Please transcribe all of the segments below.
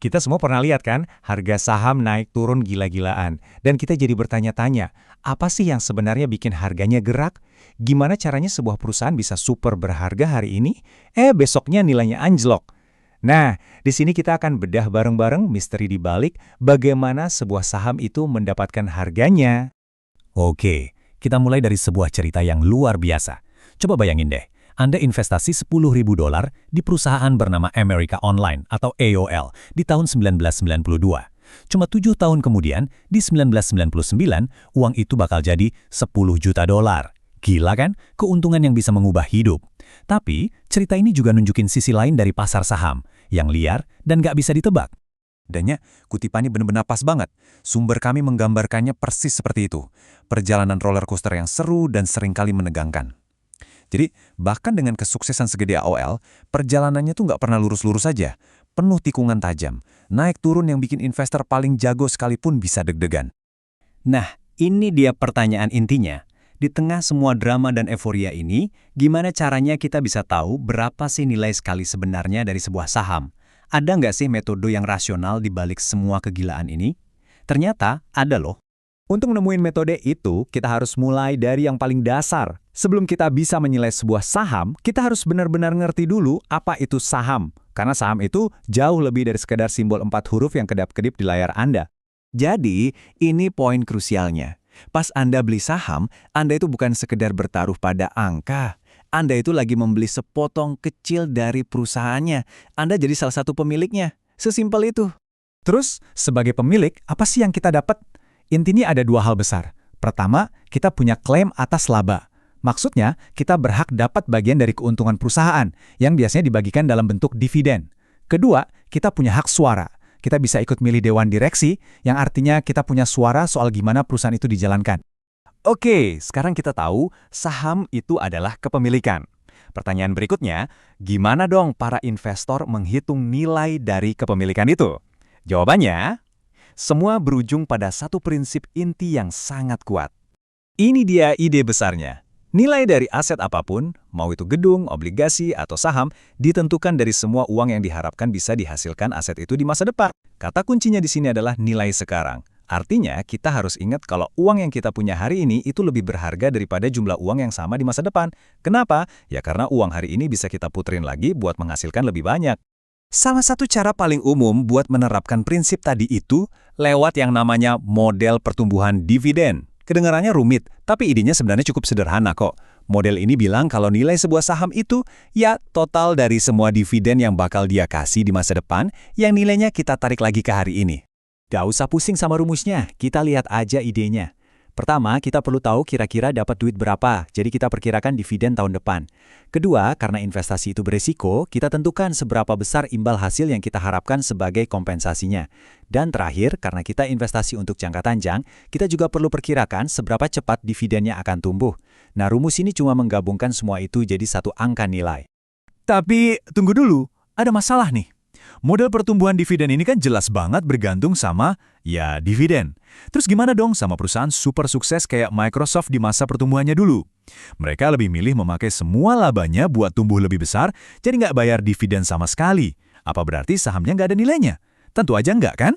Kita semua pernah lihat kan, harga saham naik turun gila-gilaan. Dan kita jadi bertanya-tanya, apa sih yang sebenarnya bikin harganya gerak? Gimana caranya sebuah perusahaan bisa super berharga hari ini? Besoknya nilainya anjlok. Nah, di sini kita akan bedah bareng-bareng misteri di balik bagaimana sebuah saham itu mendapatkan harganya. Oke, kita mulai dari sebuah cerita yang luar biasa. Coba bayangin deh, Anda investasi $10.000 di perusahaan bernama America Online atau AOL di tahun 1992. Cuma 7 tahun kemudian, di 1999, uang itu bakal jadi $10 juta. Gila kan? Keuntungan yang bisa mengubah hidup. Tapi, cerita ini juga nunjukin sisi lain dari pasar saham, yang liar dan nggak bisa ditebak. Dannya, kutipannya benar-benar pas banget. Sumber kami menggambarkannya persis seperti itu. Perjalanan roller coaster yang seru dan seringkali menegangkan. Jadi, bahkan dengan kesuksesan segede AOL, perjalanannya tuh nggak pernah lurus-lurus saja. Penuh tikungan tajam. Naik turun yang bikin investor paling jago sekalipun bisa deg-degan. Nah, ini dia pertanyaan intinya. Di tengah semua drama dan euforia ini, gimana caranya kita bisa tahu berapa sih nilai sekali sebenarnya dari sebuah saham? Ada nggak sih metode yang rasional di balik semua kegilaan ini? Ternyata ada loh. Untuk menemuin metode itu, kita harus mulai dari yang paling dasar. Sebelum kita bisa menilai sebuah saham, kita harus benar-benar ngerti dulu apa itu saham. Karena saham itu jauh lebih dari sekedar simbol 4 huruf yang kedap-kedip di layar Anda. Jadi, ini poin krusialnya. Pas Anda beli saham, Anda itu bukan sekedar bertaruh pada angka. Anda itu lagi membeli sepotong kecil dari perusahaannya. Anda jadi salah satu pemiliknya. Sesimpel itu. Terus, sebagai pemilik, apa sih yang kita dapat? Intinya ada 2 hal besar. Pertama, kita punya klaim atas laba. Maksudnya, kita berhak dapat bagian dari keuntungan perusahaan, yang biasanya dibagikan dalam bentuk dividen. Kedua, kita punya hak suara. Kita bisa ikut milih dewan direksi, yang artinya kita punya suara soal gimana perusahaan itu dijalankan. Oke, sekarang kita tahu saham itu adalah kepemilikan. Pertanyaan berikutnya, gimana dong para investor menghitung nilai dari kepemilikan itu? Jawabannya, semua berujung pada satu prinsip inti yang sangat kuat. Ini dia ide besarnya. Nilai dari aset apapun, mau itu gedung, obligasi, atau saham, ditentukan dari semua uang yang diharapkan bisa dihasilkan aset itu di masa depan. Kata kuncinya di sini adalah nilai sekarang. Artinya, kita harus ingat kalau uang yang kita punya hari ini itu lebih berharga daripada jumlah uang yang sama di masa depan. Kenapa? Ya karena uang hari ini bisa kita puterin lagi buat menghasilkan lebih banyak. Salah satu cara paling umum buat menerapkan prinsip tadi itu lewat yang namanya model pertumbuhan dividen. Kedengarannya rumit, tapi idenya sebenarnya cukup sederhana kok. Model ini bilang kalau nilai sebuah saham itu ya total dari semua dividen yang bakal dia kasih di masa depan yang nilainya kita tarik lagi ke hari ini. Gak usah pusing sama rumusnya, kita lihat aja idenya. Pertama, kita perlu tahu kira-kira dapat duit berapa, jadi kita perkirakan dividen tahun depan. Kedua, karena investasi itu beresiko, kita tentukan seberapa besar imbal hasil yang kita harapkan sebagai kompensasinya. Dan terakhir, karena kita investasi untuk jangka panjang, kita juga perlu perkirakan seberapa cepat dividennya akan tumbuh. Nah, rumus ini cuma menggabungkan semua itu jadi satu angka nilai. Tapi, tunggu dulu, ada masalah nih. Model pertumbuhan dividen ini kan jelas banget bergantung sama, ya, dividen. Terus gimana dong sama perusahaan super sukses kayak Microsoft di masa pertumbuhannya dulu? Mereka lebih milih memakai semua labanya buat tumbuh lebih besar, jadi nggak bayar dividen sama sekali. Apa berarti sahamnya nggak ada nilainya? Tentu aja nggak, kan?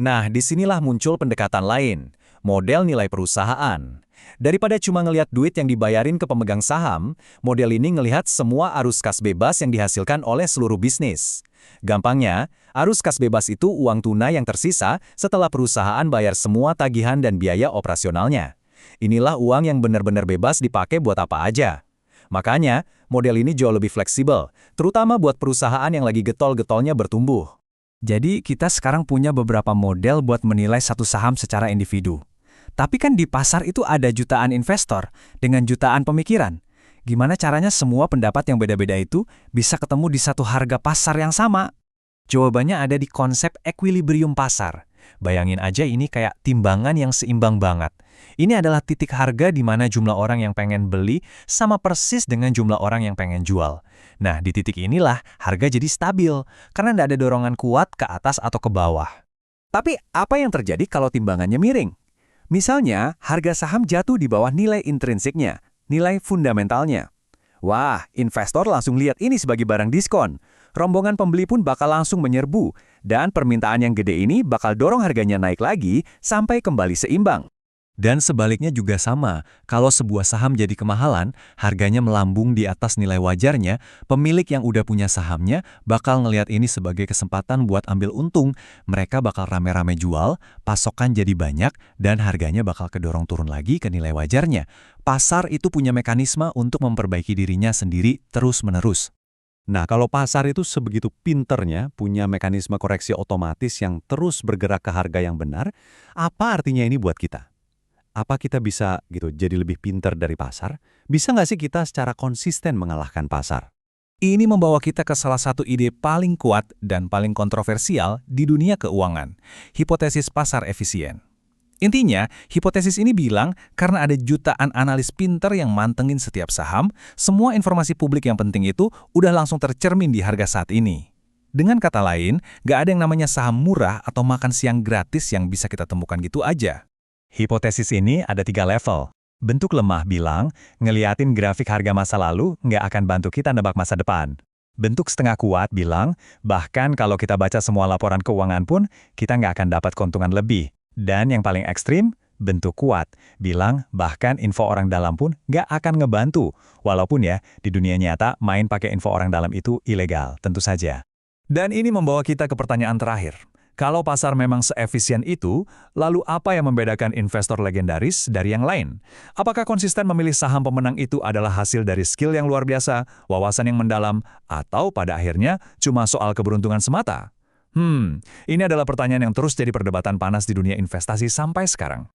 Nah, disinilah muncul pendekatan lain, model nilai perusahaan. Daripada cuma ngelihat duit yang dibayarin ke pemegang saham, model ini ngelihat semua arus kas bebas yang dihasilkan oleh seluruh bisnis. Gampangnya, arus kas bebas itu uang tunai yang tersisa setelah perusahaan bayar semua tagihan dan biaya operasionalnya. Inilah uang yang benar-benar bebas dipakai buat apa aja. Makanya, model ini jauh lebih fleksibel, terutama buat perusahaan yang lagi getol-getolnya bertumbuh. Jadi, kita sekarang punya beberapa model buat menilai satu saham secara individu. Tapi kan di pasar itu ada jutaan investor dengan jutaan pemikiran. Gimana caranya semua pendapat yang beda-beda itu bisa ketemu di satu harga pasar yang sama? Jawabannya ada di konsep equilibrium pasar. Bayangin aja ini kayak timbangan yang seimbang banget. Ini adalah titik harga di mana jumlah orang yang pengen beli sama persis dengan jumlah orang yang pengen jual. Nah, di titik inilah harga jadi stabil, karena tidak ada dorongan kuat ke atas atau ke bawah. Tapi apa yang terjadi kalau timbangannya miring? Misalnya, harga saham jatuh di bawah nilai intrinsiknya, nilai fundamentalnya. Wah, investor langsung lihat ini sebagai barang diskon. Rombongan pembeli pun bakal langsung menyerbu, Dan permintaan yang gede ini bakal dorong harganya naik lagi sampai kembali seimbang. Dan sebaliknya juga sama, kalau sebuah saham jadi kemahalan, harganya melambung di atas nilai wajarnya, pemilik yang udah punya sahamnya bakal ngelihat ini sebagai kesempatan buat ambil untung. Mereka bakal rame-rame jual, pasokan jadi banyak, dan harganya bakal kedorong turun lagi ke nilai wajarnya. Pasar itu punya mekanisme untuk memperbaiki dirinya sendiri terus-menerus. Nah, kalau pasar itu sebegitu pinternya, punya mekanisme koreksi otomatis yang terus bergerak ke harga yang benar, apa artinya ini buat kita? Apa kita bisa gitu jadi lebih pinter dari pasar? Bisa nggak sih kita secara konsisten mengalahkan pasar? Ini membawa kita ke salah satu ide paling kuat dan paling kontroversial di dunia keuangan, hipotesis pasar efisien. Intinya, hipotesis ini bilang karena ada jutaan analis pinter yang mantengin setiap saham, semua informasi publik yang penting itu udah langsung tercermin di harga saat ini. Dengan kata lain, nggak ada yang namanya saham murah atau makan siang gratis yang bisa kita temukan gitu aja. Hipotesis ini ada 3 level. Bentuk lemah bilang, ngeliatin grafik harga masa lalu nggak akan bantu kita nebak masa depan. Bentuk setengah kuat bilang, bahkan kalau kita baca semua laporan keuangan pun, kita nggak akan dapat keuntungan lebih. Dan yang paling ekstrim, bentuk kuat, bilang bahkan info orang dalam pun nggak akan ngebantu. Walaupun ya, di dunia nyata main pakai info orang dalam itu ilegal, tentu saja. Dan ini membawa kita ke pertanyaan terakhir. Kalau pasar memang seefisien itu, lalu apa yang membedakan investor legendaris dari yang lain? Apakah konsisten memilih saham pemenang itu adalah hasil dari skill yang luar biasa, wawasan yang mendalam, atau pada akhirnya cuma soal keberuntungan semata? Ini adalah pertanyaan yang terus jadi perdebatan panas di dunia investasi sampai sekarang.